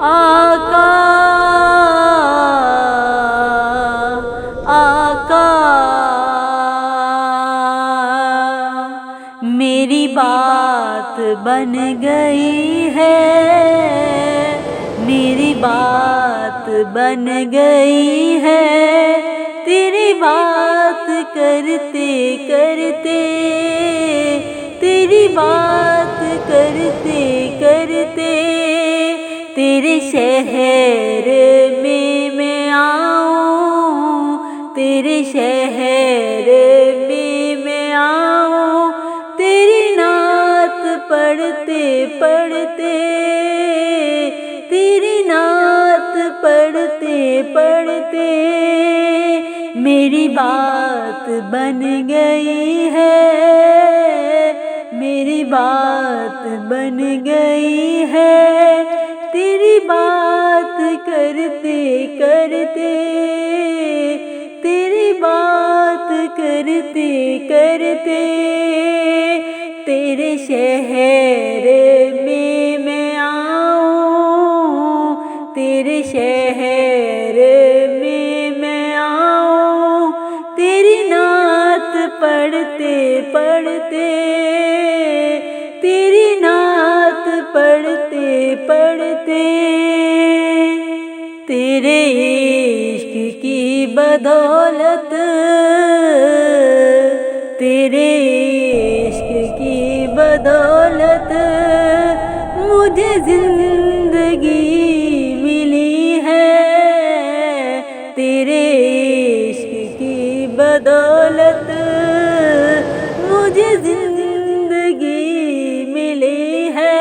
آقا آقا میری بات بن گئی ہے، میری بات بن گئی ہے، تیری بات کرتے کرتے، تیری بات کرتے کرتے، تیرے شہر میں آؤں، تیرے شہر میں آؤں، تیری نعت پڑھتے پڑھتے، تیری نعت پڑھتے پڑھتے، میری بات بن گئی ہے، میری بات بن گئی ہے، تیری بات کرتے کرتے، تیری بات کرتے کرتے، تیرے شہر میں آؤں، تیرے شہر میں آؤں، تیری نعت پڑھتے پڑھتے، تیری نعت پڑھتے پڑھتے، تیرے عشق کی بدولت، تیرے عشق کی بدولت مجھے زندگی ملی ہے، تیرے عشق کی بدولت مجھے زندگی ملی ہے،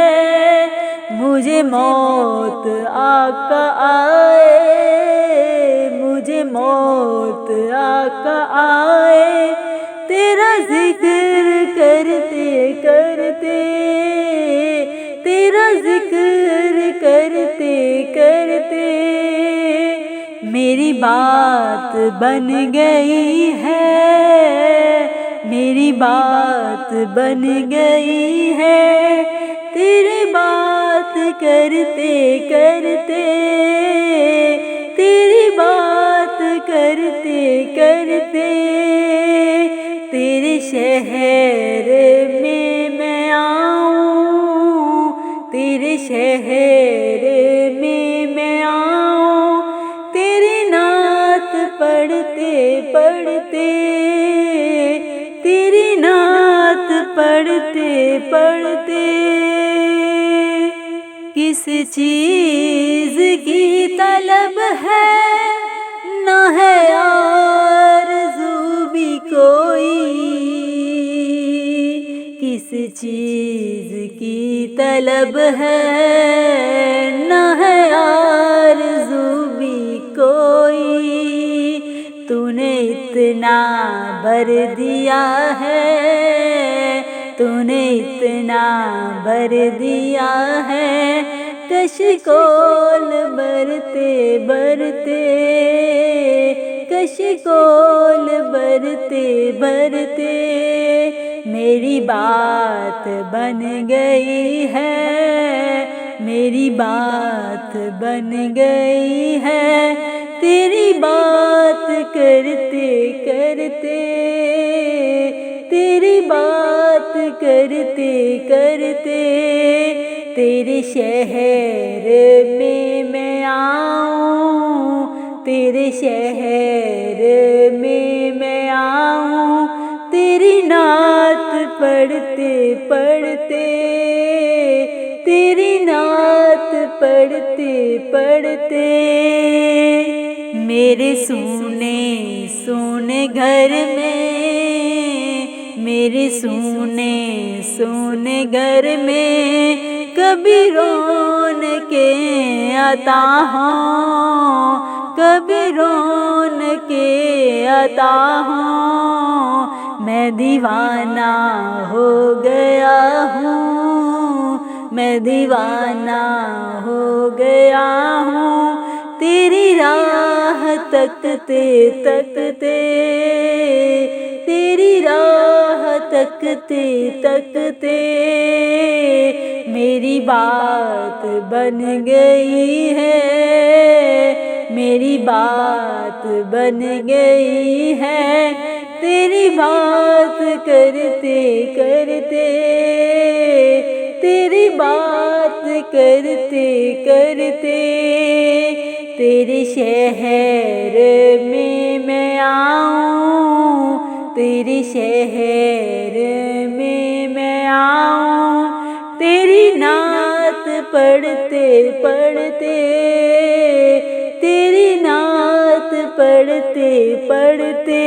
مجھے موت آقا آئے، مجھے موت آقا آئے، تیرا ذکر کرتے کرتے، تیرا ذکر کرتے کرتے، میری بات بن گئی ہے، میری بات بن گئی ہے، تیری بات کرتے کرتے، تیری بات کرتے کرتے، تیرے شہر میں آؤں، تیرے شہر میں آؤں، تیری نعت پڑھتے پڑھتے، تیری نعت پڑھتے پڑھتے، کس چیز کی طلب ہے نہ ہے آرزو بھی کوئی، کس چیز کی طلب ہے نہ ہے آرزو بھی کوئی، تو نے اتنا بھر دیا ہے، تو نے اتنا بھر دیا ہے، کشکول برتے برتے، کشکول برتے برتے، میری بات بن گئی ہے، میری بات بن گئی ہے، تیری بات کرتے کرتے، تیری بات کرتے کرتے، تیرے شہر میں آؤں، تیرے شہر میں آؤں، تیری نعت پڑھتے پڑھتے، تیری نعت پڑھتے پڑھتے، میرے سونے سونے گھر میں، میرے سونے سونے گھر میں کبھی رونقیں عطا ہوں، کبھی رونقیں عطا ہوں، میں دیوانہ ہو گیا ہوں، میں دیوانہ ہو گیا ہوں، تیری راہ تکتے تکتے، تیری راہ تکتے تکتے میری بات بن گئی ہے، میری بات بن گئی ہے، تیری بات کرتے کرتے، تیری بات کرتے کرتے تیرے شہر میں آؤں، تیرے شہر میں آؤں، تیری نعت پڑھتے پڑھتے، تیری نعت پڑھتے پڑھتے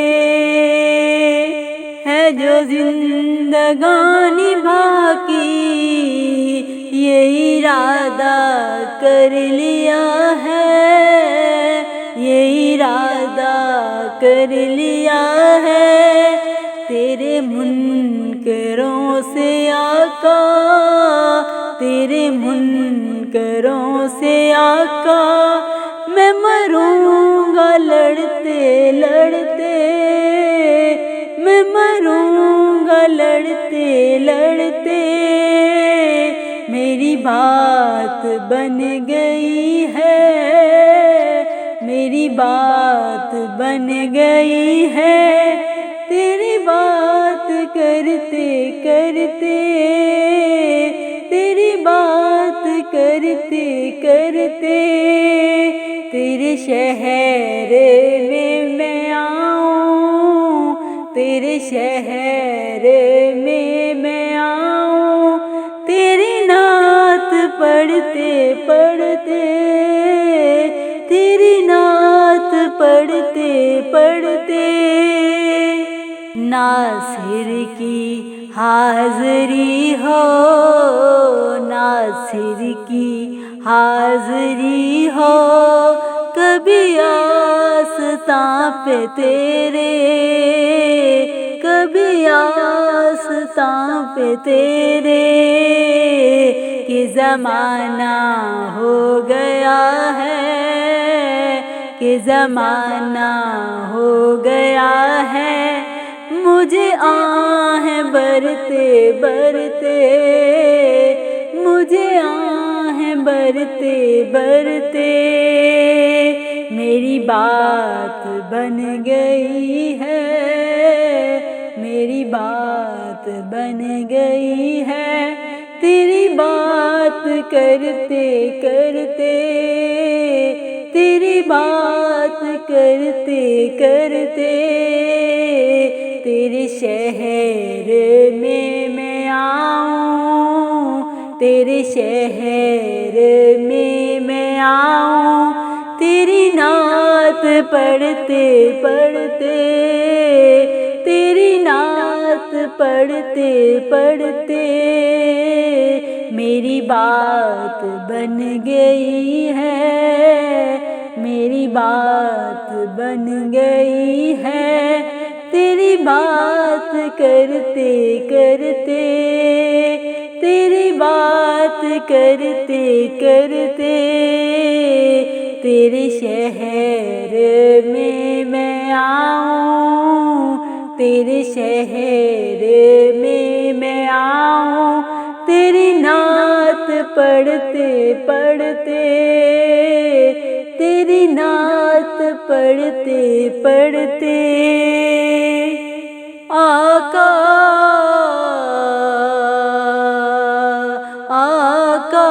ہے جو زندگانی باقی، یہ ارادہ کر لیا ہے، یہ ارادہ کر لیا ہے، تیرے منکروں سے آقا، تیرے منکروں سے آقا میں مروں گا لڑتے لڑتے، میں مروں گا لڑتے لڑتے، میری بات بن گئی ہے، میری بات بن گئی ہے، تیری بات کرتے کرتے، تیری بات کرتے کرتے تیرے شہر میں آؤں، تیرے شہر میں آؤں، تیری نعت پڑھتے پڑھتے، تیری نعت پڑھتے پڑھتے ناصر کی حاضری ہو، ناصر کی حاضری ہو، کبھی آستاں پہ تیرے، کبھی آستاں پہ تیرے، کہ زمانہ ہو گیا ہے، کہ زمانہ ہو گیا ہے، مجھے آہیں برتے برتے، مجھے آہیں برتے برتے میری بات بن گئی ہے، میری بات بن گئی ہے، تیری بات کرتے کرتے، تیری بات کرتے کرتے تیرے شہر میں آؤں، تیرے شہر میں آؤں، تیری نعت پڑھتے پڑھتے، تیری نعت پڑھتے پڑھتے میری بات بن گئی ہے، میری بات بن گئی ہے، تیری بات کرتے کرتے، تیری بات کرتے کرتے تیرے شہر میں آؤں، تیرے شہر میں آؤں، تیری نعت پڑھتے پڑھتے، تیری نعت پڑھتے پڑھتے آقا آقا